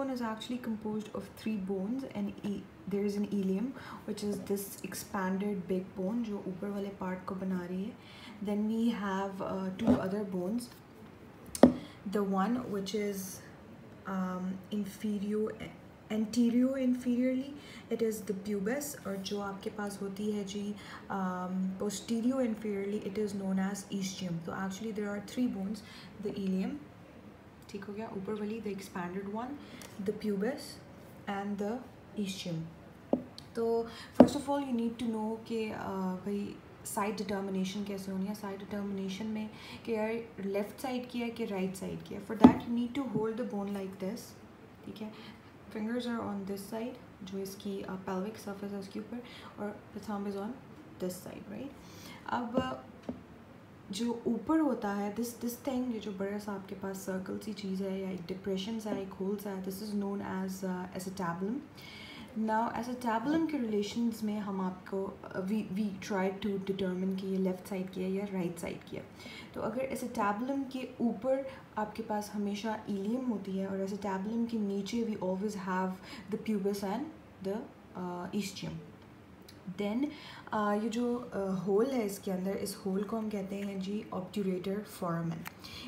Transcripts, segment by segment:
bone is actually composed of 3 bones, and there is an ilium, which is this expanded big bone जो ऊपर वाले part को बना रही है. Then we have 2 other bones. The one which is anterior inferiorly, it is the pubis, और जो आपके पास होती है जी posterior inferiorly, it is known as ischium. So actually there are 3 bones: the ilium, ठीक हो गया, ऊपर वाली the expanded one, the pubis and the ischium. तो first of all you need to know कि भाई साइड डिटर्मिनेशन कैसे होनी है. साइड डिटर्मिनेशन में कि यार लेफ्ट साइड की है कि राइट साइड की है. For that you need to hold the bone like this, ठीक है. Fingers are on this side, जो इसकी पेल्विक सरफेस है उसके ऊपर, और the thumb is on this side, right. अब जो ऊपर होता है दिस थिंग, ये जो बड़ा सा आपके पास सर्कल सी चीज़ है या एक डिप्रेशन सा, एक होल सा है, this is known as acetabulum. Now acetabulum के रिलेशंस में हम आपको वी ट्राई टू डिटर्मिन कि ये लेफ़्ट साइड की है या राइट साइड की है. तो अगर acetabulum के ऊपर आपके पास हमेशा ilium होती है, और acetabulum के नीचे we always have the pubis and the ischium. Then ये जो होल है इसके अंदर, इस होल को हम कहते हैं जी ऑब्ट्यूरेटर फोरामेन.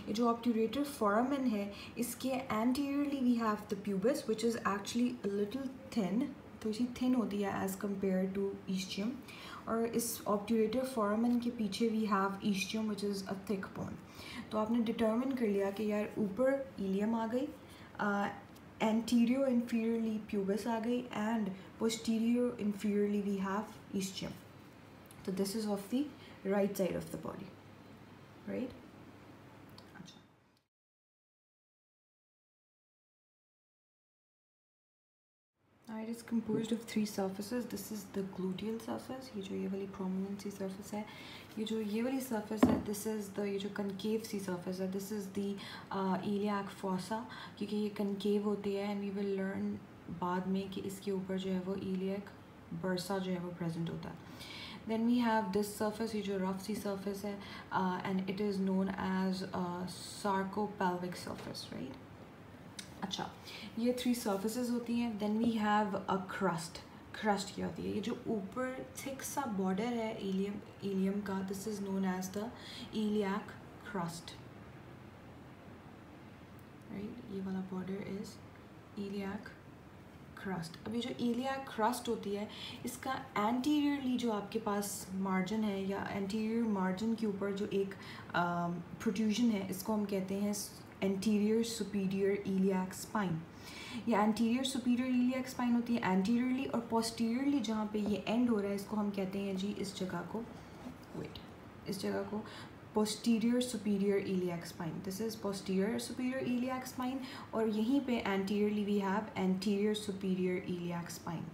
ये जो ऑब्ट्यूरेटर फोरामेन है, इसके anteriorly we have the pubis which is actually a little thin, तो इसी थिन होती है एज़ कम्पेयर टू ईस्चियम. और इस ऑब्ट्यूरेटर फोरामेन के पीछे we have ischium which is a thick bone. तो आपने डिटर्मिन कर लिया कि यार ऊपर ईलियम आ गई, anterior inferiorly pubis आ गई, and posterior inferiorly we have ischium. So this is of the right side of the body, right? Now it is composed of 3 surfaces. This is the gluteal surface, ये जो ये वाली prominent सी surface है. ये जो ये वाली surface है, this is the ये जो concave सी surface है, this is the iliac fossa, क्योंकि ये concave होती है, and we will learn बाद में कि इसके ऊपर जो है वो iliac bursa जो है वो present होता है. Then we have this surface, ये जो rough सी surface है, and it is known as sarcopelvic surface, right? अच्छा, ये 3 सर्फेसेस होती हैं. Then we have a crest. Crest क्या होती है? ये जो ऊपर थिक सा बॉर्डर है ilium का, this is known as the iliac crest, right. ये वाला बॉर्डर इज़ iliac क्रस्ट. अभी जो iliac क्रस्ट होती है, इसका एंटीरियरली जो आपके पास मार्जिन है, या एंटीरियर मार्जिन के ऊपर जो एक प्रोट्रूजन है, इसको हम कहते हैं anterior superior iliac spine. ये anterior superior iliac spine होती है anteriorly, और posteriorly जहाँ पे ये end हो रहा है, इसको हम कहते हैं जी इस जगह को posterior superior iliac spine. This is posterior superior iliac spine, और यहीं पे anteriorly we have anterior superior iliac spine.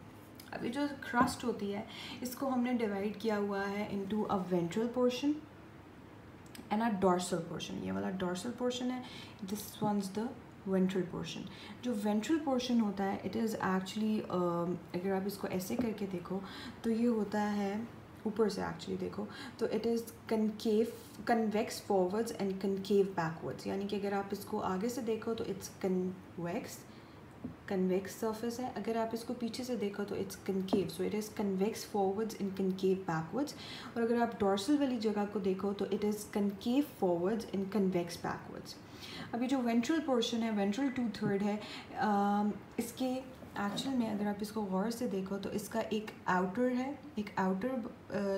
अभी जो crust होती है, इसको हमने डिवाइड किया हुआ है into a ventral portion and a dorsal portion. ये वाला dorsal portion है, this one's the ventral portion. जो ventral portion होता है, it is actually अगर आप इसको ऐसे करके देखो तो ये होता है ऊपर से एक्चुअली देखो तो it is concave, convex forwards and concave backwards. यानी कि अगर आप इसको आगे से देखो तो it's convex surface है, अगर आप इसको पीछे से देखो तो it's concave, so it is convex forwards and concave backwards. और अगर आप dorsal वाली जगह को देखो तो it is concave forwards and convex backwards. अभी जो ventral portion है, ventral 2/3 है, इसके एक्चुअल में अगर आप इसको गौर से देखो तो इसका एक आउटर है, एक आउटर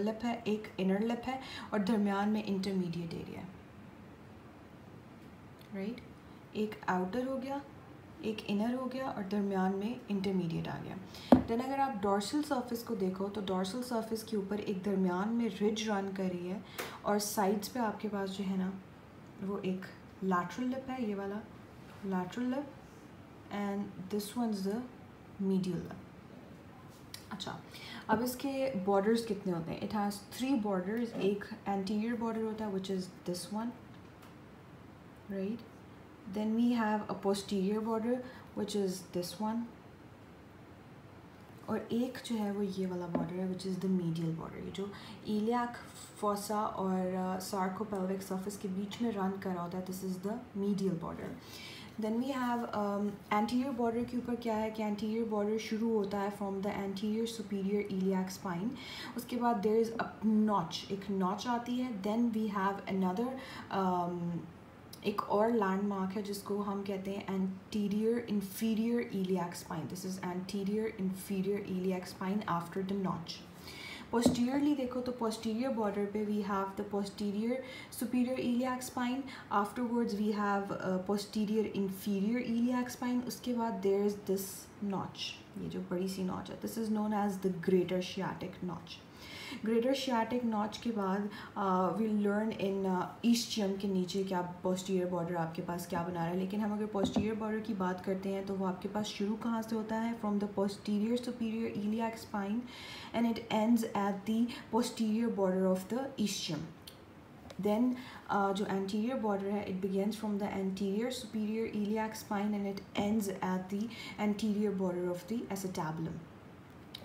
लिप है, एक इनर लिप है, और दरमियान में इंटरमीडिएट एरिया है, राइट. एक आउटर हो गया, एक इनर हो गया, और दरमियान में इंटरमीडिएट आ गया. देन अगर आप डॉर्सल सरफेस को देखो तो डॉर्सल सरफेस के ऊपर एक दरमियान में रिज रन कर रही है, और साइड्स पे आपके पास जो है ना वो एक लैटरल लिप है, ये वाला lateral lip, and this one is the medial lip. अच्छा, अब इसके बॉर्डर्स कितने होते हैं? It has 3 borders. एक एंटीरियर बॉर्डर होता है which is this one, right. Then we have a posterior border which is this one, और एक जो है वो ये वाला border है which is the medial border. ये जो iliac fossa और sarcopelvic surface के बीच में run कर रहा होता है, this is the medial border. Then we have anterior border के ऊपर क्या है कि एंटीरियर बॉर्डर शुरू होता है from the anterior superior iliac spine. उसके बाद देयर इज़ अ नॉच, एक नॉच आती है. देन वी हैव अनदर एक और लैंडमार्क है जिसको हम कहते हैं anterior inferior iliac spine. This is anterior inferior iliac spine after the notch. Posteriorly देखो तो पोस्टीरियर बॉर्डर पे we have the posterior superior iliac spine. Afterwards we have posterior inferior iliac spine. उसके बाद देयर इज़ दिस नॉच, ये जो बड़ी सी notch है, this is known as the greater sciatic notch. Greater sciatic notch के बाद विल लर्न इन ischium के नीचे क्या पोस्टीरियर बॉर्डर आपके पास क्या बना रहा है. लेकिन हम अगर पोस्टीरियर बॉर्डर की बात करते हैं तो वो आपके पास शुरू कहाँ से होता है, from the posterior superior iliac spine and it ends at the posterior border of the ischium. Then जो एंटीरियर बॉर्डर है it begins from the anterior superior iliac spine and it ends at the anterior border of the acetabulum.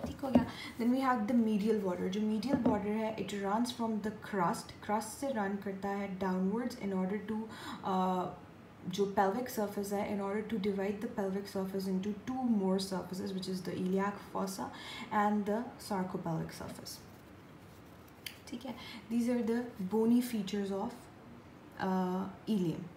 ठीक हो गया. Then we have the medial border. जो medial border है it runs from the crest से run करता है downwards in order to जो pelvic surface है, in order to divide the pelvic surface into two more surfaces, which is the iliac fossa and the sarcopelvic surface. ठीक है. These are the bony features of ilium.